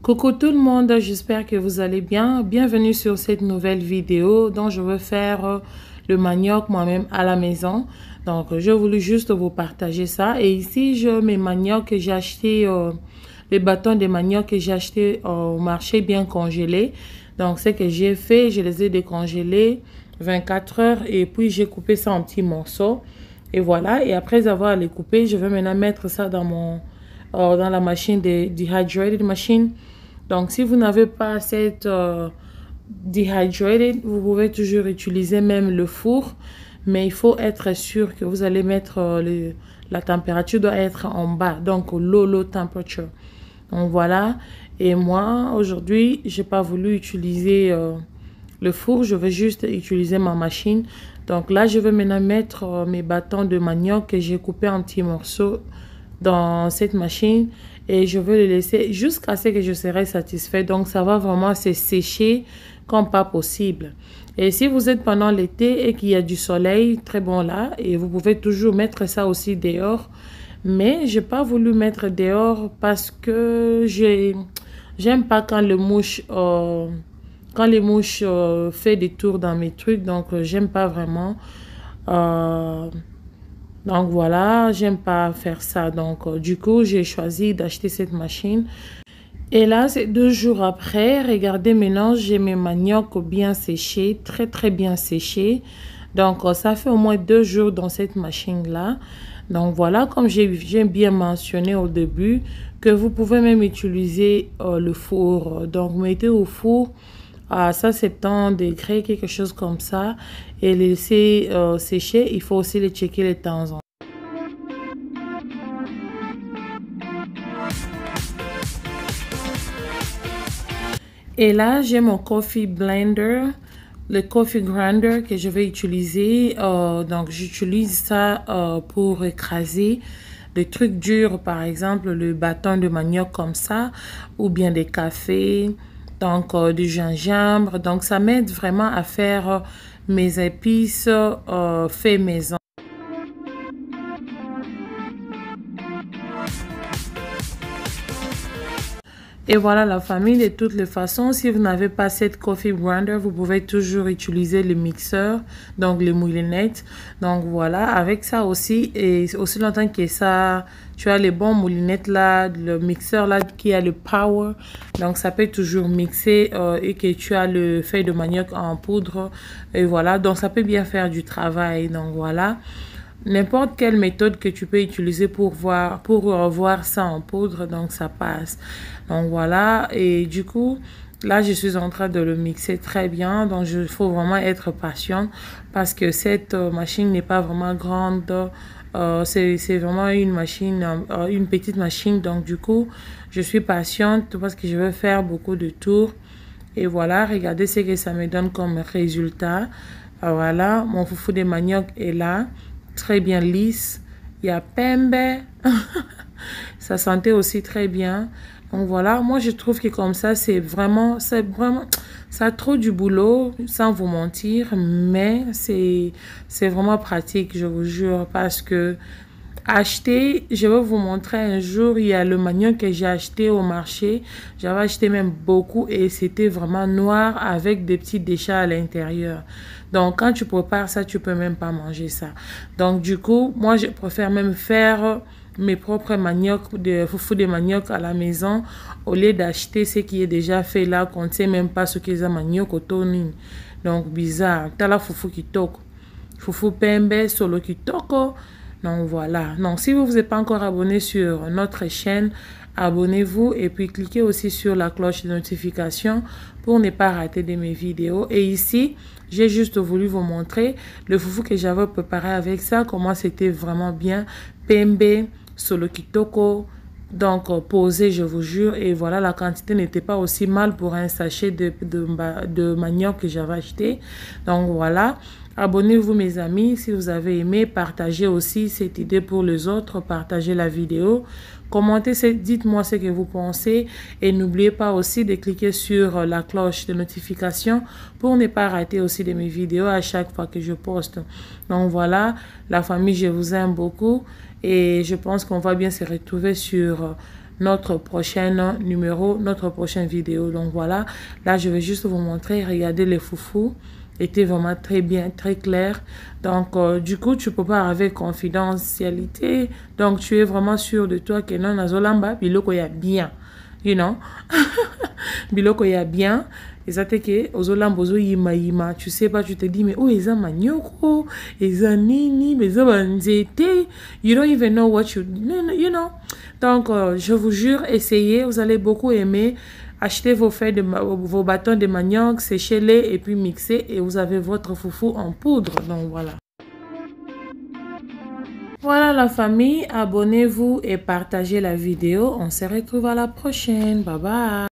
Coucou tout le monde, j'espère que vous allez bien. Bienvenue sur cette nouvelle vidéo dont je veux faire le manioc moi-même à la maison. Donc, je voulais juste vous partager ça. Et ici, je mes manioc que j'ai acheté, les bâtons de manioc que j'ai acheté au marché bien congelés. Donc, ce que j'ai fait, je les ai décongelés 24 heures et puis j'ai coupé ça en petits morceaux. Et voilà, et après avoir les coupés, je vais maintenant mettre ça dans mon dans la machine de dehydrated machine. Donc, si vous n'avez pas cette dehydrated, vous pouvez toujours utiliser même le four. Mais il faut être sûr que vous allez mettre la température doit être en bas. Donc, low temperature. Donc, voilà. Et moi, aujourd'hui, je n'ai pas voulu utiliser le four. Je vais juste utiliser ma machine. Donc, là, je vais maintenant mettre mes bâtons de manioc que j'ai coupés en petits morceaux dans cette machine. Et je vais le laisser jusqu'à ce que je serai satisfait. Donc, ça va vraiment se sécher comme pas possible. Et si vous êtes pendant l'été et qu'il y a du soleil, très bon là. Et vous pouvez toujours mettre ça aussi dehors. Mais je n'ai pas voulu mettre dehors parce que j'aime pas quand les mouches fait des tours dans mes trucs. Donc, j'aime pas vraiment. Donc voilà, j'aime pas faire ça. Donc du coup, j'ai choisi d'acheter cette machine. Et là, c'est 2 jours après. Regardez maintenant, j'ai mes manioc bien séchés, très bien séchés. Donc ça fait au moins 2 jours dans cette machine-là. Donc voilà, comme j'ai bien mentionné au début, que vous pouvez même utiliser le four. Donc mettez au four à 170 degrés, quelque chose comme ça, et laisser sécher. Il faut aussi les checker de temps en temps. Et là, j'ai mon coffee blender, le coffee grinder que je vais utiliser. Donc, j'utilise ça pour écraser des trucs durs, par exemple le bâton de manioc comme ça, ou bien des cafés, donc du gingembre. Donc, ça m'aide vraiment à faire mes épices fait maison. Et voilà la famille, de toutes les façons, si vous n'avez pas cette coffee grinder, vous pouvez toujours utiliser le mixeur, donc les moulinettes. Donc voilà, avec ça aussi, et aussi longtemps que ça, tu as les bons moulinettes là, le mixeur là qui a le power, donc ça peut toujours mixer et que tu as le feuille de manioc en poudre, et voilà, donc ça peut bien faire du travail, donc voilà. N'importe quelle méthode que tu peux utiliser pour voir ça en poudre, donc ça passe. Donc voilà, et du coup, là je suis en train de le mixer très bien. Donc il faut vraiment être patient parce que cette machine n'est pas vraiment grande. C'est vraiment une machine, une petite machine. Donc du coup, je suis patiente parce que je veux faire beaucoup de tours. Et voilà, regardez ce que ça me donne comme résultat. Voilà, mon foufou de manioc est là. Très bien lisse, il y a pembe, ça sentait aussi très bien. Donc voilà, moi je trouve que comme ça c'est vraiment, ça a trop du boulot, sans vous mentir, mais c'est vraiment pratique, je vous jure, parce que acheter, je vais vous montrer un jour, il y a le manioc que j'ai acheté au marché, j'avais acheté même beaucoup et c'était vraiment noir avec des petits déchets à l'intérieur. Donc quand tu prépares ça, tu peux même pas manger ça. Donc du coup, moi je préfère même faire mes propres manioc, de foufou de manioc à la maison au lieu d'acheter ce qui est déjà fait là, qu'on ne sait même pas ce qu'est un manioc au tonin. Donc bizarre, t'as la foufou qui toque, foufou pembe solo qui toko. Donc voilà, donc si vous n'êtes pas encore abonné sur notre chaîne, abonnez-vous et puis cliquez aussi sur la cloche de notification pour ne pas rater de mes vidéos. Et ici, j'ai juste voulu vous montrer le foufou que j'avais préparé avec ça, comment c'était vraiment bien, pembe, solo kitoko, donc posé, je vous jure. Et voilà, la quantité n'était pas aussi mal pour un sachet de manioc que j'avais acheté. Donc voilà. Abonnez-vous mes amis si vous avez aimé. Partagez aussi cette idée pour les autres. Partagez la vidéo. Commentez, dites-moi ce que vous pensez. Et n'oubliez pas aussi de cliquer sur la cloche de notification pour ne pas rater aussi de mes vidéos à chaque fois que je poste. Donc voilà, la famille, je vous aime beaucoup. Et je pense qu'on va bien se retrouver sur notre prochain numéro, notre prochaine vidéo. Donc voilà, là je vais juste vous montrer, regardez les foufous, était vraiment très bien, très clair. Donc du coup tu peux pas avec confidentialité, donc tu es vraiment sûr de toi que non nazolamba biloko ya bien, you know. Biloko ya bien. Ezate ke ozolamba ozo yima, tu sais pas, tu te dis mais oh eza manioko, eza nini, mais eza banzete, you don't even know what you know. Donc je vous jure, essayez, vous allez beaucoup aimer. Achetez vos feuilles vos bâtons de manioc, séchez-les et puis mixez et vous avez votre foufou en poudre. Donc voilà. Voilà la famille, abonnez-vous et partagez la vidéo. On se retrouve à la prochaine. Bye bye.